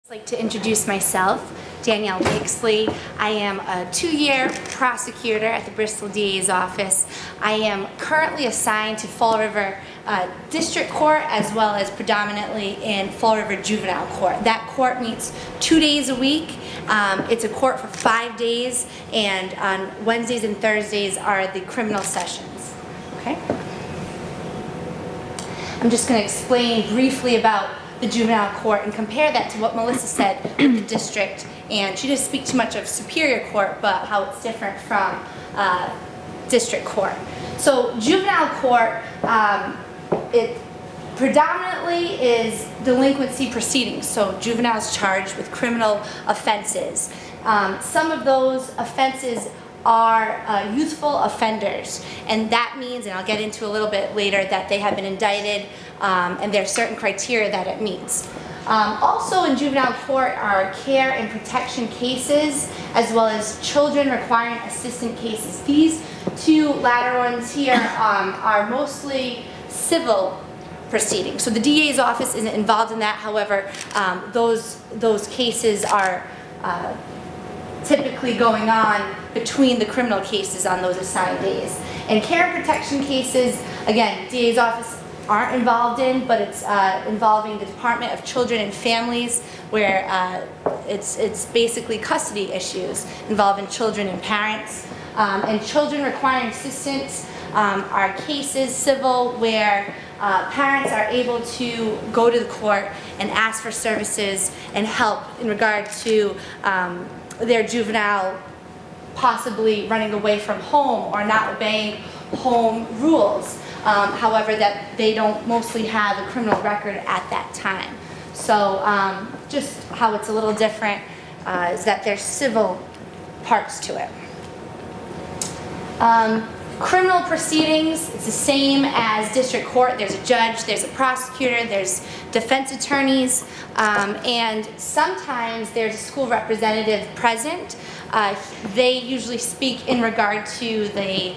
I'd like to introduce myself, Danielle Bixley. I am a 2-year prosecutor at the Bristol DA's office. I am currently assigned to Fall River District Court as well as predominantly in Fall River Juvenile Court. That court meets 2 days a week. It's a court for 5 days, and on Wednesdays and Thursdays are the criminal sessions. Okay? I'm just going to explain briefly about the juvenile court and compare that to what Melissa said with the district. And she didn't speak too much of superior court, but how it's different from district court. So juvenile court, it predominantly is delinquency proceedings. So juveniles charged with criminal offenses. Some of those offenses are youthful offenders, and that means, and I'll get into a little bit later, that they have been indicted and there are certain criteria that it meets. Also in juvenile court are care and protection cases as well as children requiring assistance cases. These two latter ones here are mostly civil proceedings. So the DA's office isn't involved in that. However, those cases are typically going on between the criminal cases on those assigned days. And care and protection cases, again, DA's office aren't involved in, but it's involving the Department of Children and Families, where it's basically custody issues involving children and parents. And children requiring assistance are cases, civil, where parents are able to go to the court and ask for services and help in regard to their juvenile possibly running away from home or not obeying home rules. However, that they don't mostly have a criminal record at that time. So just how it's a little different is that there's civil parts to it. Criminal proceedings, it's the same as district court. There's a judge, there's a prosecutor, there's defense attorneys, and sometimes there's a school representative present. They usually speak in regard to the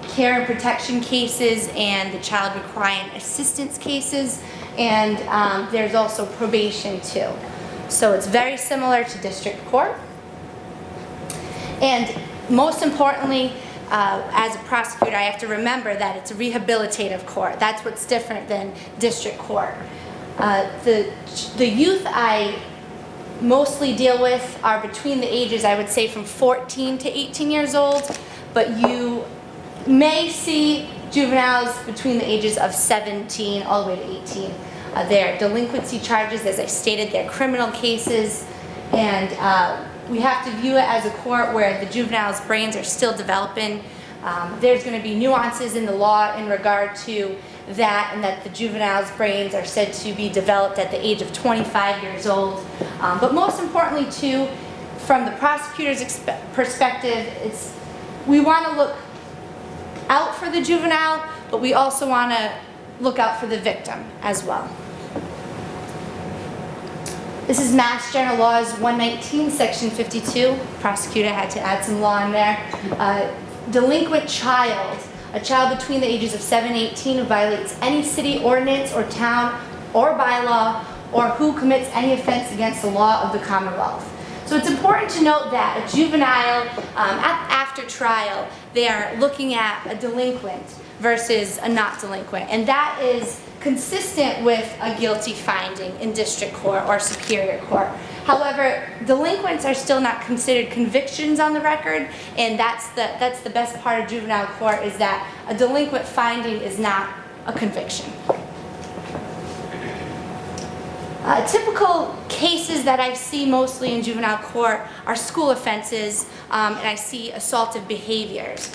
care and protection cases and the child requiring assistance cases, and there's also probation too. So it's very similar to district court. And most importantly, as a prosecutor, I have to remember that it's a rehabilitative court. That's what's different than district court. The youth I mostly deal with are between the ages, I would say, from 14 to 18 years old, but you may see juveniles between the ages of 17 all the way to 18. Their delinquency charges, as I stated, they're criminal cases, and we have to view it as a court where the juveniles' brains are still developing. There's going to be nuances in the law in regard to that, and that the juveniles' brains are said to be developed at the age of 25 years old. But most importantly too, from the prosecutor's perspective, we want to look out for the juvenile, but we also want to look out for the victim as well. This is Mass General Laws 119, Section 52. Prosecutor had to add some law in there. Delinquent child, a child between the ages of 7 and 18 who violates any city ordinance or town or bylaw, or who commits any offense against the law of the Commonwealth. So it's important to note that a juvenile, after trial, they are looking at a delinquent versus a not delinquent. And that is consistent with a guilty finding in district court or superior court. However, delinquents are still not considered convictions on the record, and that's the best part of juvenile court, is that a delinquent finding is not a conviction. Typical cases that I see mostly in juvenile court are school offenses, and I see assaultive behaviors.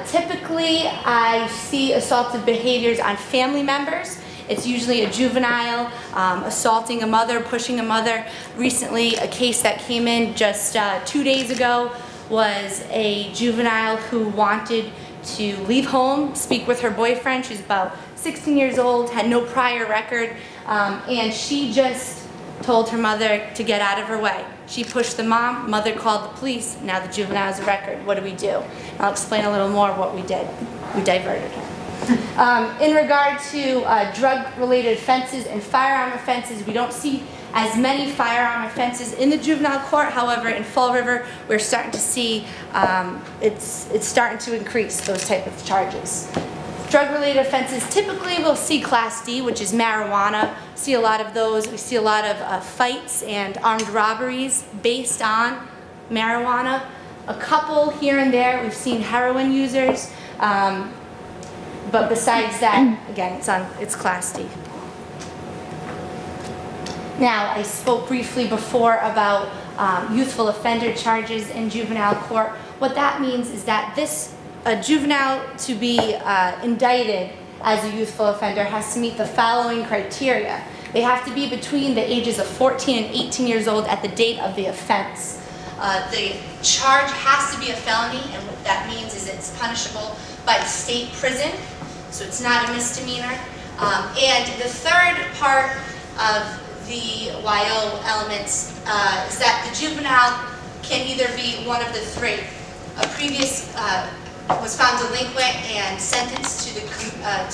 Typically, I see assaultive behaviors on family members. It's usually a juvenile assaulting a mother, pushing a mother. Recently, a case that came in just 2 days ago was a juvenile who wanted to leave home, speak with her boyfriend. She's about 16 years old, had no prior record, and she just told her mother to get out of her way. She pushed the mom, mother called the police, now the juvenile has a record. What do we do? I'll explain a little more what we did. We diverted her. In regard to drug-related offenses and firearm offenses, we don't see as many firearm offenses in the juvenile court. However, in Fall River, we're starting to see it's starting to increase those type of charges. Drug-related offenses, typically we'll see Class D, which is marijuana. See a lot of those. We see a lot of fights and armed robberies based on marijuana. A couple here and there, we've seen heroin users. But besides that, again, it's Class D. Now, I spoke briefly before about youthful offender charges in juvenile court. What that means is that a juvenile to be indicted as a youthful offender has to meet the following criteria. They have to be between the ages of 14 and 18 years old at the date of the offense. The charge has to be a felony, and what that means is it's punishable by state prison, so it's not a misdemeanor. And the third part of the YO elements is that the juvenile can either be one of the three. A previous was found delinquent and sentenced to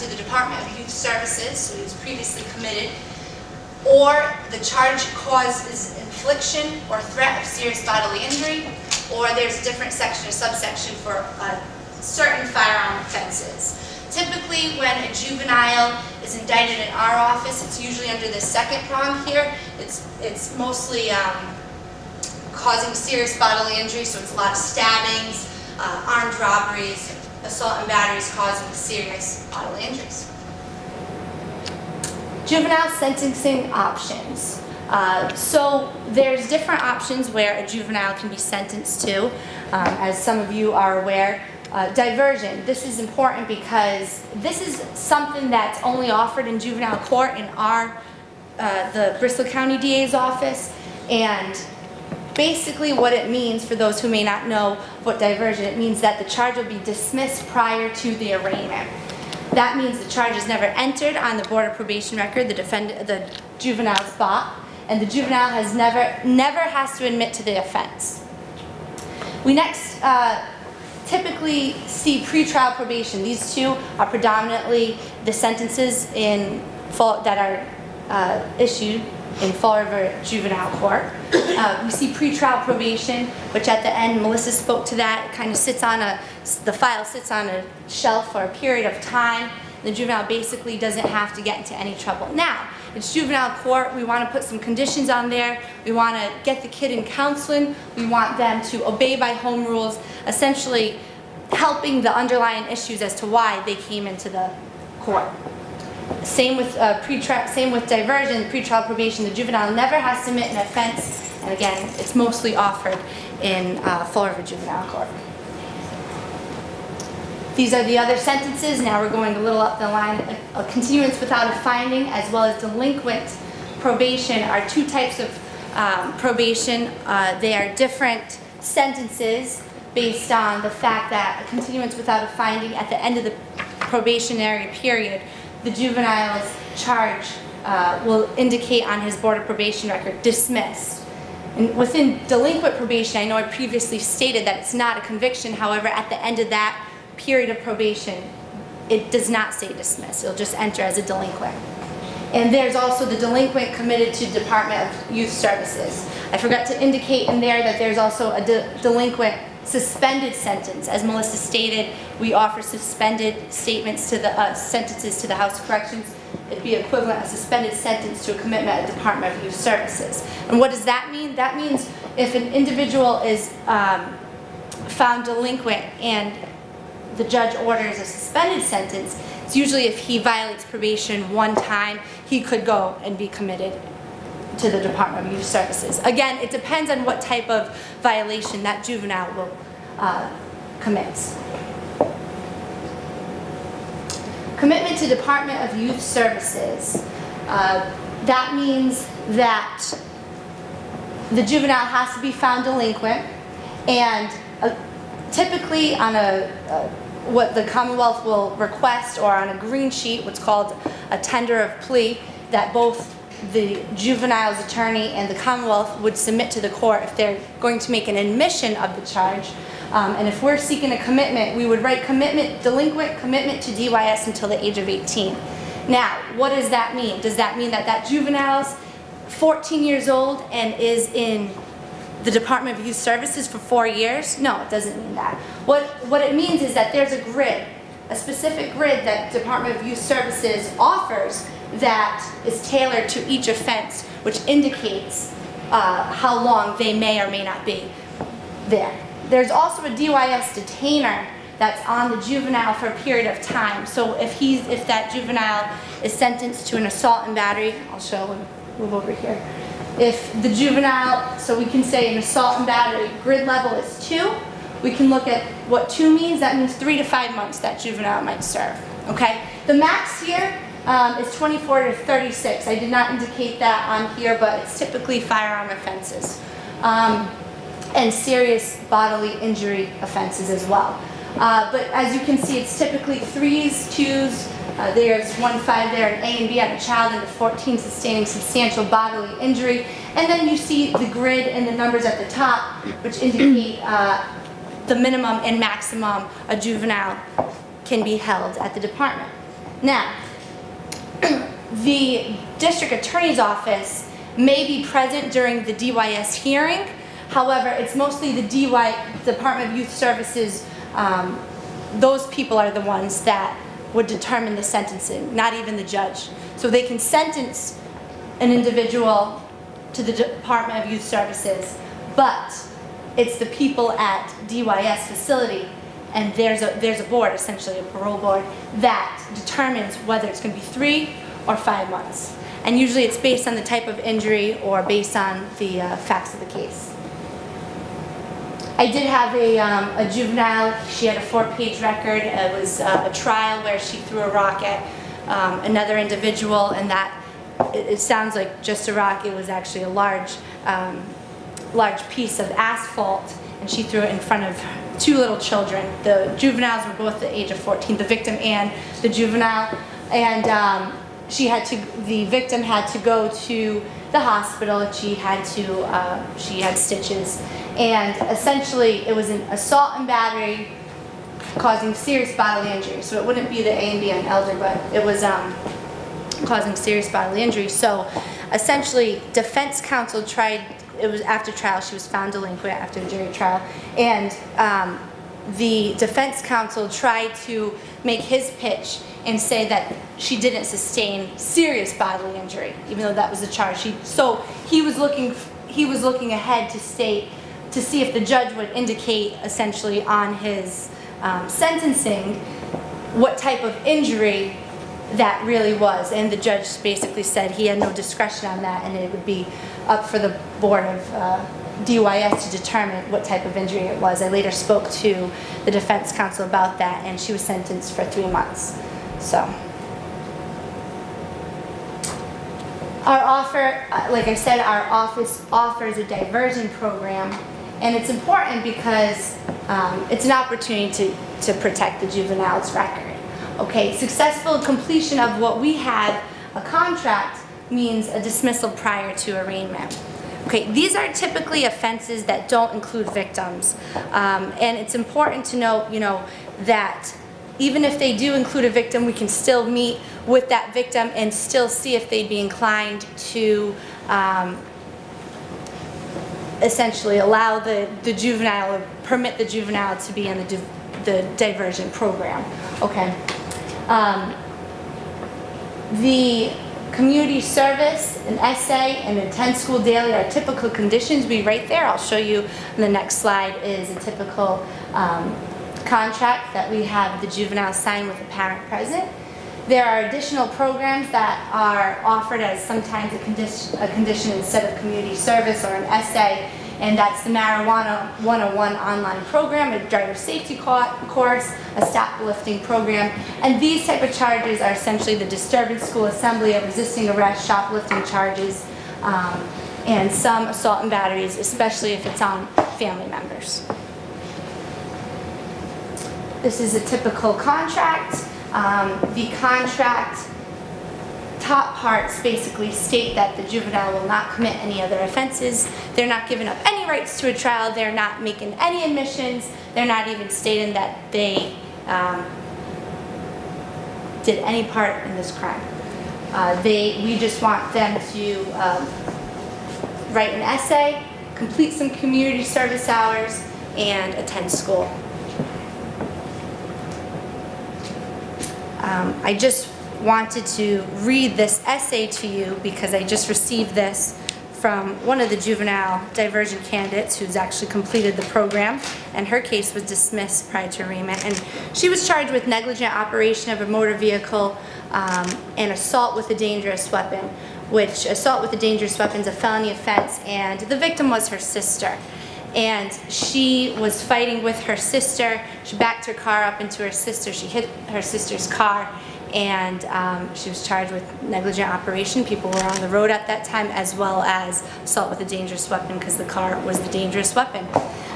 the Department of Youth Services, so he was previously committed, or the charge causes infliction or threat of serious bodily injury, or there's a different section or subsection for certain firearm offenses. Typically, when a juvenile is indicted in our office, it's usually under the second prong here. It's mostly causing serious bodily injury, so it's a lot of stabbings, armed robberies, assault and batteries causing serious bodily injuries. Juvenile sentencing options. So there's different options where a juvenile can be sentenced to. As some of you are aware, diversion. This is important because this is something that's only offered in juvenile court in the Bristol County DA's office. And basically what it means, for those who may not know what diversion, it means that the charge will be dismissed prior to the arraignment. That means the charge is never entered on the Board of Probation record, the juvenile's BOP, and the juvenile has never has to admit to the offense. We next typically see pretrial probation. These two are predominantly the sentences that are issued in Fall River Juvenile Court. We see pretrial probation, which at the end, Melissa spoke to that. It kind of the file sits on a shelf for a period of time. The juvenile basically doesn't have to get into any trouble. Now, it's juvenile court. We want to put some conditions on there. We want to get the kid in counseling. We want them to obey by home rules, essentially helping the underlying issues as to why they came into the court. Same with diversion, pretrial probation. The juvenile never has to admit an offense, and again, it's mostly offered in Fall River Juvenile Court. These are the other sentences. Now we're going a little up the line. A continuance without a finding, as well as delinquent probation, are two types of probation. They are different sentences based on the fact that a continuance without a finding at the end of the probationary period, the juvenile's charge will indicate on his Board of Probation record, dismissed. And within delinquent probation, I know I previously stated that it's not a conviction. However, at the end of that period of probation, it does not say dismissed. It'll just enter as a delinquent. And there's also the delinquent committed to Department of Youth Services. I forgot to indicate in there that there's also a delinquent suspended sentence. As Melissa stated, we offer suspended statements to the sentences to the House of Corrections. It'd be equivalent a suspended sentence to a commitment at Department of Youth Services. And what does that mean? That means if an individual is found delinquent and the judge orders a suspended sentence, it's usually if he violates probation one time, he could go and be committed to the Department of Youth Services. Again, it depends on what type of violation that juvenile will commit. Commitment to Department of Youth Services. That means that the juvenile has to be found delinquent, and typically on what the Commonwealth will request, or on a green sheet, what's called a tender of plea, that both the juvenile's attorney and the Commonwealth would submit to the court if they're going to make an admission of the charge. And if we're seeking a commitment, we would write delinquent commitment to DYS until the age of 18. Now, what does that mean? Does that mean that that juvenile's 14 years old and is in the Department of Youth Services for 4 years? No, it doesn't mean that. What it means is that there's a grid, a specific grid that Department of Youth Services offers that is tailored to each offense, which indicates how long they may or may not be there. There's also a DYS detainer that's on the juvenile for a period of time. So if that juvenile is sentenced to an assault and battery, I'll show him, move over here. If the juvenile, so we can say an assault and battery grid level is 2, we can look at what 2 means. That means 3 to 5 months that juvenile might serve, okay? The max here is 24 to 36. I did not indicate that on here, but it's typically firearm offenses and serious bodily injury offenses as well. But as you can see, it's typically 3s, 2s, there's 1 5 there, an A and B on a child, and a 14 sustaining substantial bodily injury. And then you see the grid and the numbers at the top, which indicate the minimum and maximum a juvenile can be held at the department. Now, the district attorney's office may be present during the DYS hearing. However, it's mostly the Department of Youth Services. Those people are the ones that would determine the sentencing, not even the judge. So they can sentence an individual to the Department of Youth Services, but it's the people at DYS facility, and there's a board, essentially a parole board, that determines whether it's going to be 3 or 5 months. And usually it's based on the type of injury or based on the facts of the case. I did have a juvenile. She had a 4-page record. It was a trial where she threw a rock at another individual, and that it sounds like just a rock. It was actually a large piece of asphalt, and she threw it in front of 2 little children. The juveniles were both the age of 14, the victim and the juvenile, and the victim had to go to the hospital, and she had stitches, and essentially it was an assault and battery causing serious bodily injury. So it wouldn't be the A and B on elder, but it was causing serious bodily injury. So essentially defense counsel tried, it was after trial, she was found delinquent after a jury trial, and the defense counsel tried to make his pitch and say that she didn't sustain serious bodily injury, even though that was the charge. So he was looking ahead to see if the judge would indicate essentially on his sentencing what type of injury that really was, and the judge basically said he had no discretion on that, and it would be up for the board of DYS to determine what type of injury it was. I later spoke to the defense counsel about that, and she was sentenced for 3 months. So our offer, like I said, our office offers a diversion program, and it's important because it's an opportunity to protect the juvenile's record. Okay, successful completion of what we have, a contract, means a dismissal prior to arraignment. Okay, these are typically offenses that don't include victims, and it's important to note, that even if they do include a victim, we can still meet with that victim and still see if they'd be inclined to essentially allow the juvenile, or permit the juvenile to be in the diversion program. Okay. The community service, an essay, and a 10-school daily are typical conditions. We right there, I'll show you on the next slide, is a typical contract that we have the juvenile sign with a parent present. There are additional programs that are offered as sometimes a condition instead of community service or an essay, and that's the Marijuana 101 online program, a driver safety course, a shoplifting program, and these type of charges are essentially the disturbance school assembly, a resisting arrest, shoplifting charges, and some assault and batteries, especially if it's on family members. This is a typical contract. The contract top parts basically state that the juvenile will not commit any other offenses. They're not giving up any rights to a trial. They're not making any admissions. They're not even stating that they did any part in this crime. We just want them to write an essay, complete some community service hours, and attend school. I just wanted to read this essay to you because I just received this from one of the juvenile diversion candidates who's actually completed the program, and her case was dismissed prior to arraignment. And she was charged with negligent operation of a motor vehicle and assault with a dangerous weapon, which assault with a dangerous weapon is a felony offense, and the victim was her sister. And she was fighting with her sister. She backed her car up into her sister. She hit her sister's car, and she was charged with negligent operation. People were on the road at that time, as well as assault with a dangerous weapon, because the car was the dangerous weapon.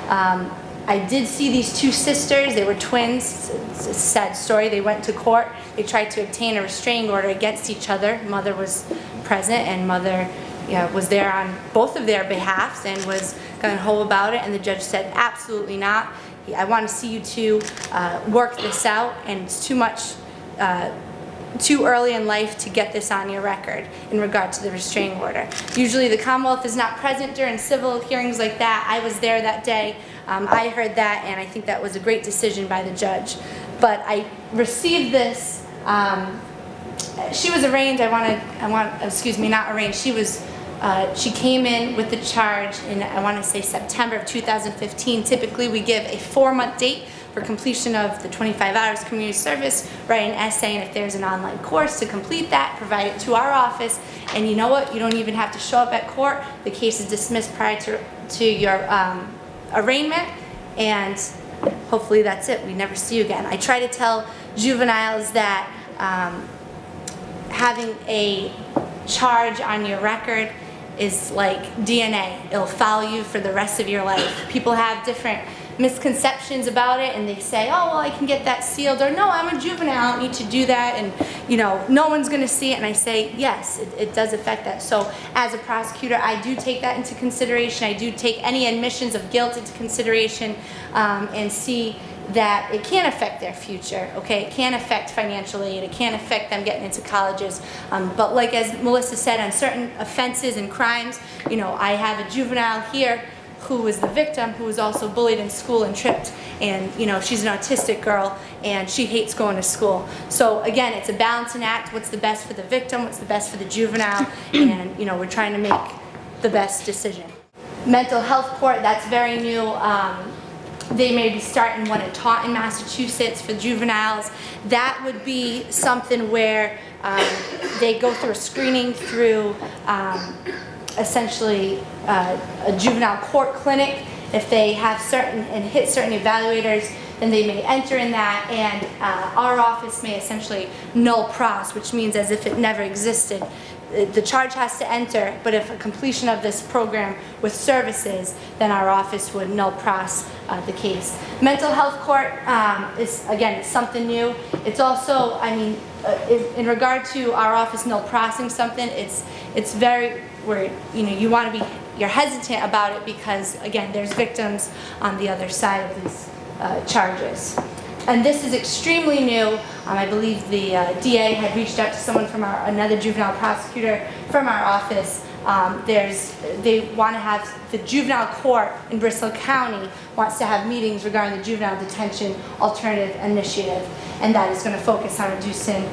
I did see these two sisters. They were twins. It's a sad story. They went to court. They tried to obtain a restraining order against each other. Mother was present, and mother was there on both of their behalfs and was gung-ho about it, and the judge said, absolutely not. I want to see you two work this out, and it's too early in life to get this on your record in regard to the restraining order. Usually the Commonwealth is not present during civil hearings like that. I was there that day. I heard that, and I think that was a great decision by the judge. But I received this. She was arraigned. Not arraigned. She came in with the charge in, I want to say, September of 2015. Typically, we give a 4-month date for completion of the 25 hours community service, write an essay, and if there's an online course to complete that, provide it to our office. And you know what? You don't even have to show up at court. The case is dismissed prior to your arraignment, and hopefully that's it. We never see you again. I try to tell juveniles that having a charge on your record is like DNA. It'll follow you for the rest of your life. People have different misconceptions about it, and they say, oh, well, I can get that sealed, or no, I'm a juvenile, I don't need to do that, and no one's going to see it. And I say, yes, it does affect that. So as a prosecutor, I do take that into consideration. I do take any admissions of guilt into consideration, and see that it can affect their future, okay? It can affect financial aid, it can affect them getting into colleges. But like as Melissa said, on certain offenses and crimes, I have a juvenile here who was the victim, who was also bullied in school and tripped, and she's an autistic girl, and she hates going to school. So again, it's a balancing act. What's the best for the victim? What's the best for the juvenile? And we're trying to make the best decision. Mental health court, that's very new. They may be starting one in Taunton, Massachusetts for juveniles. That would be something where they go through a screening through essentially a juvenile court clinic. If they have hit certain evaluators, then they may enter in that, and our office may essentially null pros, which means as if it never existed. The charge has to enter, but if a completion of this program with services, then our office would null pros the case. Mental health court is, again, it's something new. It's also, in regard to our office null prosing something, it's very where you're hesitant about it because, again, there's victims on the other side of these charges. And this is extremely new. I believe the DA had reached out to someone from another juvenile prosecutor from our office. They want to have the juvenile court in Bristol County wants to have meetings regarding the juvenile detention alternative initiative, and that is going to focus on reducing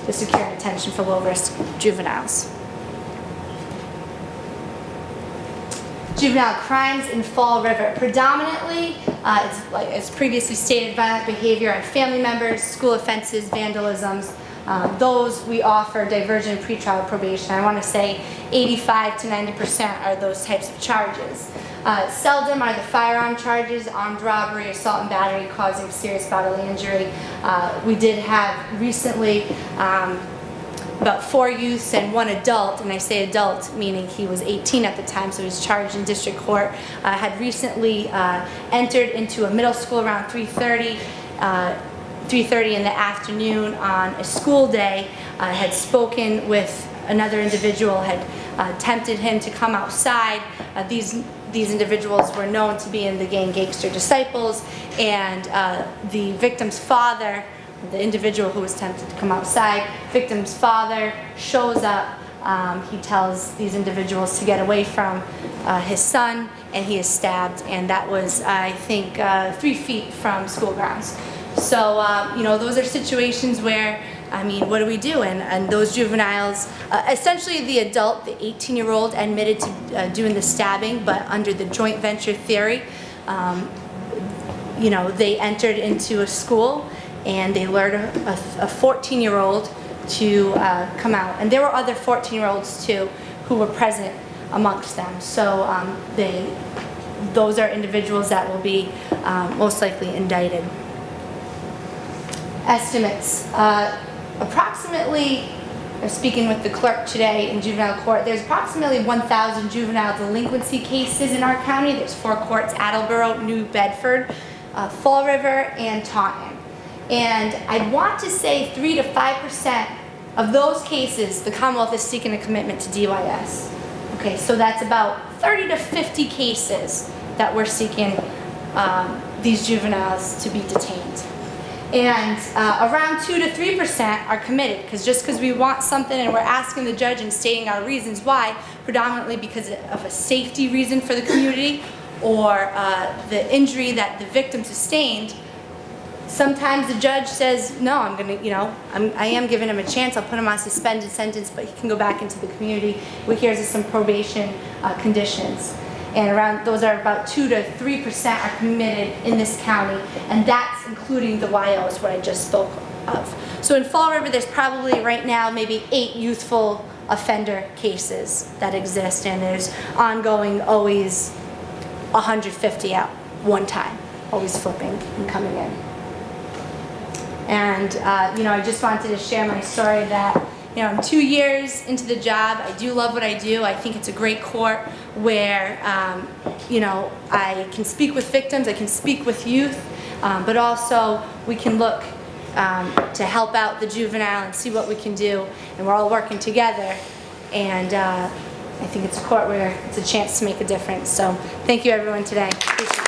the secure detention for low-risk juveniles. Juvenile crimes in Fall River. Predominantly, it's like as previously stated, violent behavior on family members, school offenses, vandalisms. Those we offer diversion and pretrial probation. I want to say 85 to 90% are those types of charges. Seldom are the firearm charges, armed robbery, assault and battery causing serious bodily injury. We did have recently about 4 youths and 1 adult, and I say adult meaning he was 18 at the time, so he was charged in district court, had recently entered into a middle school around 3:30 in the afternoon on a school day, had spoken with another individual, had tempted him to come outside. These individuals were known to be in the gang Gangster Disciples, and the victim's father, the individual who was tempted to come outside, victim's father shows up He tells these individuals to get away from his son, and he is stabbed, and that was, I think, 3 feet from school grounds. So, those are situations where, what do we do? And those juveniles, essentially the adult, the 18-year-old, admitted to doing the stabbing, but under the joint venture theory, they entered into a school and they lured a 14-year-old to come out. And there were other 14-year-olds too who were present amongst them. So those are individuals that will be most likely indicted. Estimates. Approximately, speaking with the clerk today in juvenile court, there's approximately 1,000 juvenile delinquency cases in our county. There's 4 courts: Attleboro, New Bedford, Fall River, and Taunton. And I want to say 3 to 5% of those cases, the Commonwealth is seeking a commitment to DYS. Okay, so that's about 30 to 50 cases that we're seeking these juveniles to be detained. And around 2 to 3% are committed, because just because we want something and we're asking the judge and stating our reasons why, predominantly because of a safety reason for the community or the injury that the victim sustained, sometimes the judge says, no, I am giving him a chance. I'll put him on suspended sentence, but he can go back into the community. Well, here's some probation conditions. And those are about 2 to 3% are committed in this county, and that's including the YOs, what I just spoke of. So in Fall River, there's probably right now maybe 8 youthful offender cases that exist, and there's ongoing always 150 at one time, always flipping and coming in. And I just wanted to share my story that I'm 2 years into the job. I do love what I do. I think it's a great court where, I can speak with victims, I can speak with youth, but also we can look to help out the juvenile and see what we can do. And we're all working together. And I think it's a court where it's a chance to make a difference. So thank you, everyone, today. Appreciate it.